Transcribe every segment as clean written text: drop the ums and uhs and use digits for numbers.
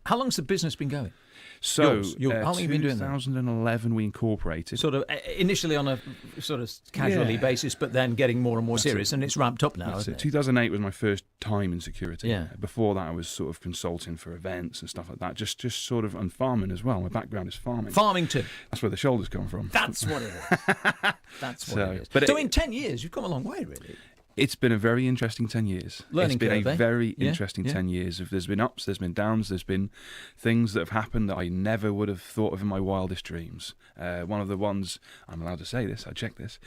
How long's the business been going? So, How long have you been doing that? 2011 we incorporated. Sort of initially on a sort of casually basis, but then getting more and more serious, and it's ramped up now, isn't it? 2008 was my first time in security. Yeah. Before that, I was sort of consulting for events and stuff like that. Just sort of, and farming as well. My background is farming. Farming too. That's where the shoulders come from. That's what it is. That's what it is. But so in 10 years, you've come a long way, really. It's been a very interesting 10 years. Learning It's been curve, a very interesting yeah. 10 years. There's been ups, there's been downs, there's been things that have happened that I never would have thought of in my wildest dreams. One of the ones, I'm allowed to say this, I checked this,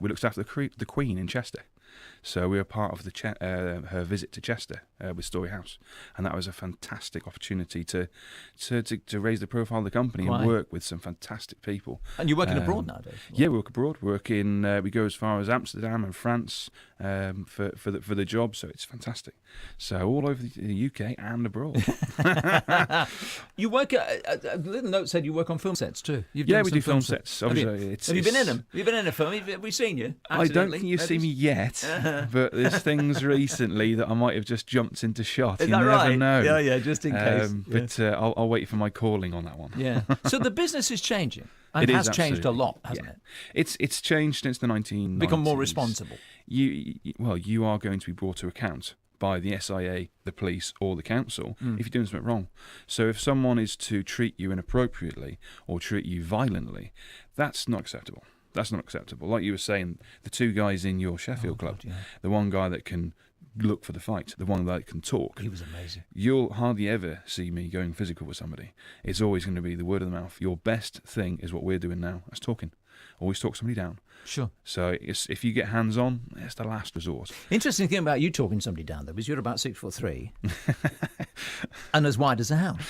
we looked after the Queen in Chester. So we were part of her visit to Chester with Story House, and that was a fantastic opportunity to raise the profile of the company and work with some fantastic people. And you're working abroad nowadays? Yeah, we work abroad. We go as far as Amsterdam and France for the job, so it's fantastic. So all over the UK and abroad. You work. A little note said you work on film sets too. We do film sets. Have you been in them? Have you been in a film? Have we seen you? I don't think you've seen me yet, but there's things recently that I might have just jumped into shot. Is you that never right? know. Yeah, just in case. But I'll wait for my calling on that one. Yeah. So the business is changing. And It has is changed a absolutely. lot, hasn't it? It's changed since the 1990s. Become more responsible. You are going to be brought to account by the SIA, the police, or the council if you're doing something wrong. So if someone is to treat you inappropriately or treat you violently, that's not acceptable. That's not acceptable. Like you were saying, the two guys in your Sheffield club, the one guy that can look for the fight, the one that can talk. He was amazing. You'll hardly ever see me going physical with somebody. It's always going to be the word of the mouth. Your best thing is what we're doing now. That's talking. Always talk somebody down. Sure. So if you get hands on, it's the last resort. Interesting thing about you talking somebody down though is you're about 6'3", and as wide as a house.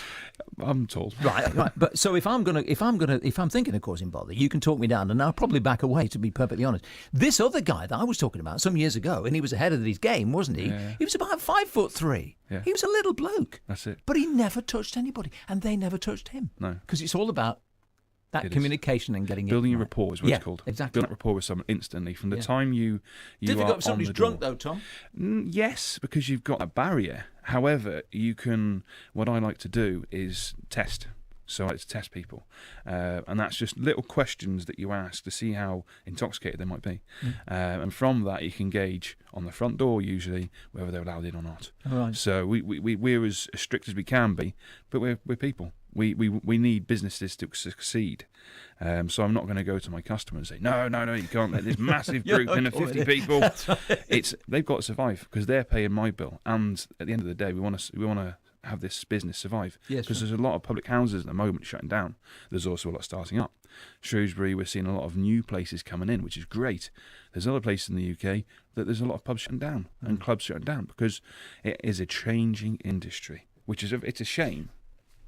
I'm tall. Right. But so if I'm thinking of causing bother, you can talk me down, and I'll probably back away. To be perfectly honest, this other guy that I was talking about some years ago, and he was ahead of his game, wasn't he? Yeah. He was about 5'3". Yeah. He was a little bloke. That's it. But he never touched anybody, and they never touched him. No. Because it's all about that communication and getting building it a right. rapport is what it's called. Exactly. Building that rapport with someone instantly from the time you Difficult are if somebody's on the drunk door. though, Tom. Yes, because you've got a barrier. However, you can. What I like to do is test. So I like to test people, and that's just little questions that you ask to see how intoxicated they might be, and from that you can gauge on the front door usually whether they're allowed in or not. All right. So we're as strict as we can be, but we're people. We need businesses to succeed. So I'm not going to go to my customer and say, no, you can't let this massive group in of 50 people. Right. They've got to survive because they're paying my bill, and at the end of the day, we want to have this business survive. Yes, because there's a lot of public houses at the moment shutting down. There's also a lot starting up. Shrewsbury, we're seeing a lot of new places coming in, which is great. There's other places in the UK that there's a lot of pubs shutting down and clubs shutting down because it is a changing industry, which is it's a shame.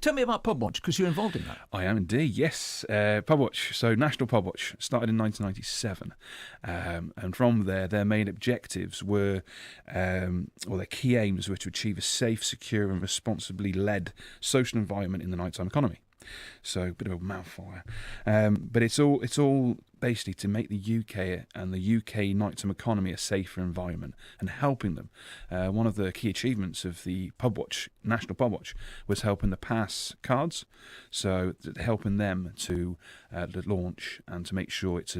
Tell me about Pub Watch, because you're involved in that. I am indeed, yes. Pub Watch, so National Pub Watch, started in 1997. And from there, their main objectives were, or their key aims were to achieve a safe, secure and responsibly led social environment in the nighttime economy. So a bit of a mouthful there. But it's all basically to make the UK and the UK nighttime economy a safer environment and helping them. One of the key achievements of the Pub Watch, National Pub Watch, was helping the pass cards. So helping them to launch and to make sure it's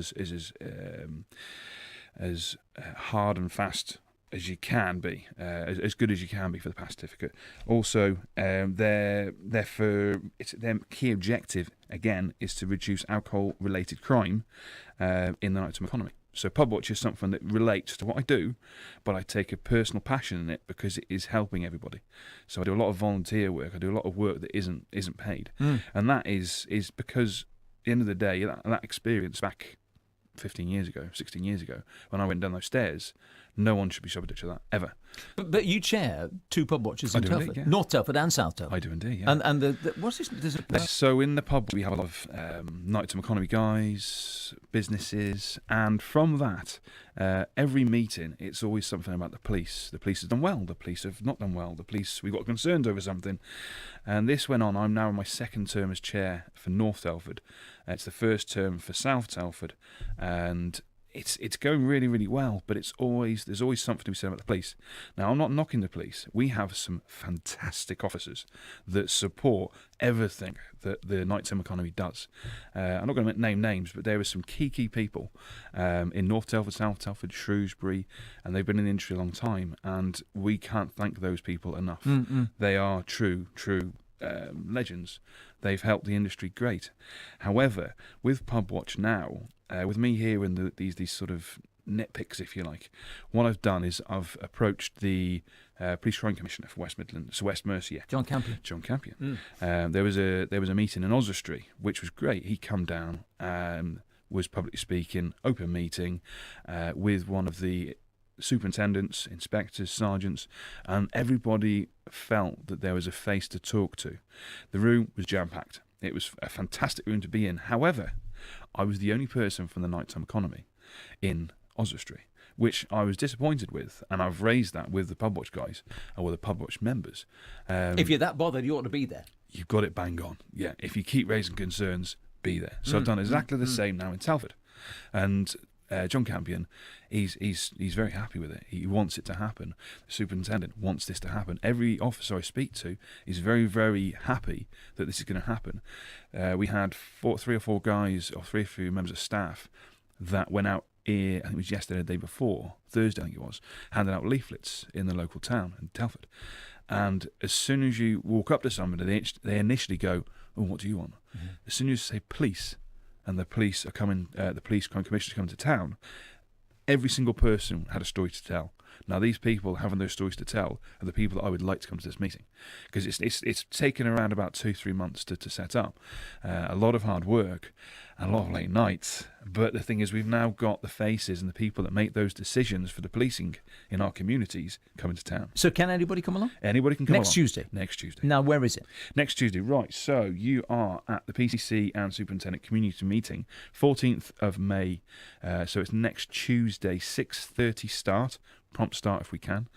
as hard and fast as you can be, as good as you can be for the pass certificate. Also, their key objective again is to reduce alcohol-related crime in the nighttime economy. So Pub Watch is something that relates to what I do, but I take a personal passion in it because it is helping everybody. So I do a lot of volunteer work. I do a lot of work that isn't paid, and that is because at the end of the day, that experience back 15 years ago, 16 years ago, when I went down those stairs, no one should be subject to that, ever. But you chair two Pub Watches in Telford, indeed, yeah. North Telford and South Telford. I do indeed, yeah. And what's this? So in the pub, we have a lot of nighttime economy guys, businesses, and from that, every meeting, it's always something about the police. The police have done well, the police have not done well, the police, we've got concerns over something. And this went on. I'm now in my second term as chair for North Telford. It's the first term for South Telford, and it's going really, really well, but there's always something to be said about the police. Now, I'm not knocking the police. We have some fantastic officers that support everything that the nighttime economy does. I'm not going to name names, but there are some key people in North Telford, South Telford, Shrewsbury, and they've been in the industry a long time, and we can't thank those people enough. They are true legends. They've helped the industry great. However, with Pub Watch now, with me here and these sort of nitpicks, if you like, what I've done is I've approached the Police Crime Commissioner for West Midlands, so West Mercia, John Campion. There was a meeting in Oswestry, which was great. He come down, was publicly speaking, open meeting with one of the superintendents, inspectors, sergeants, and everybody felt that there was a face to talk to. The room was jam-packed. It was a fantastic room to be in. However, I was the only person from the nighttime economy in Oswestry, which I was disappointed with, and I've raised that with the Pub Watch guys, or the Pub Watch members. If you're that bothered, you ought to be there. You've got it bang on. Yeah, if you keep raising concerns, be there. So I've done exactly the same now in Telford. And John Campion, he's very happy with it. He wants it to happen. The superintendent wants this to happen. Every officer I speak to is very, very happy that this is going to happen. We had three or four members of staff that went out here, I think it was yesterday, the day before, Thursday I think it was, handing out leaflets in the local town in Telford. And as soon as you walk up to somebody, they initially go, "Oh, what do you want?" As soon as you say police, and the police are coming, the police crime commissioners coming to town, every single person had a story to tell. Now, these people having those stories to tell are the people that I would like to come to this meeting, because it's taken around about 2-3 months to set up. A lot of hard work, a lot of late nights. But the thing is, we've now got the faces and the people that make those decisions for the policing in our communities coming to town. So can anybody come along? Anybody can come along. Next Tuesday? Next Tuesday. Now, where is it? Next Tuesday, right. So you are at the PCC and Superintendent Community Meeting, 14th of May. So it's next Tuesday, 6:30 start. Prompt start if we can.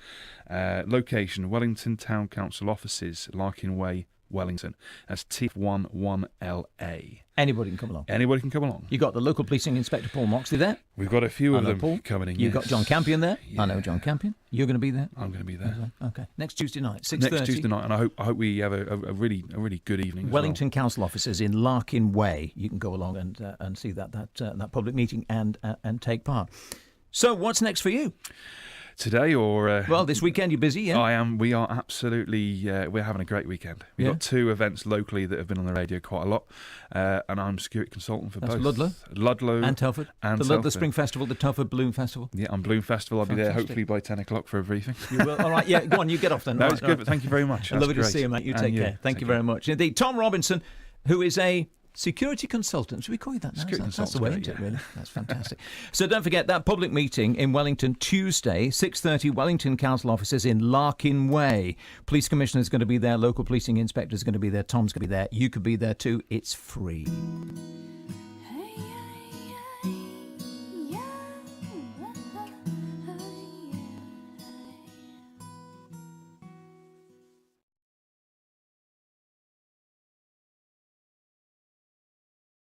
Location, Wellington Town Council offices, Larkin Way, Wellington. That's T11LA. Anybody can come along. Anybody can come along. You got the local policing inspector Paul Moxley there. We've got a few of Hello, them Paul. coming in. You've got John Campion there. Yeah. I know John Campion. You're going to be there. I'm going to be there. Okay. Next Tuesday night, 6:30. Next Tuesday night, and I hope we have a really good evening. Wellington Council offices in Larkin Way. You can go along and see that public meeting and take part. So, what's next for you? Today or well, this weekend you're busy, yeah? I am. We are absolutely. We're having a great weekend. We've got 2 events locally that have been on the radio quite a lot, and I'm security consultant for That's both. Ludlow and Telford. And the Spring Festival, the Telford Balloon Festival. Yeah, on Balloon Festival. I'll be there Fantastic. hopefully by 10 o'clock for a briefing. You will. All right. Yeah. Go on. You get off then. That All was right, good. all But thank you very much. right. Lovely to That's see you, great. mate. You And take care. Thank you very much indeed. Tom Robinson, who is a security consultant. Should we call you that now? Security That's the way, consultant's isn't it, great, really? That's fantastic. So don't forget that public meeting in Wellington Tuesday, 6:30, Wellington Council offices in Larkin Way. Police Commissioner is going to be there. Local policing inspector is going to be there. Tom's going to be there. You could be there too. It's free.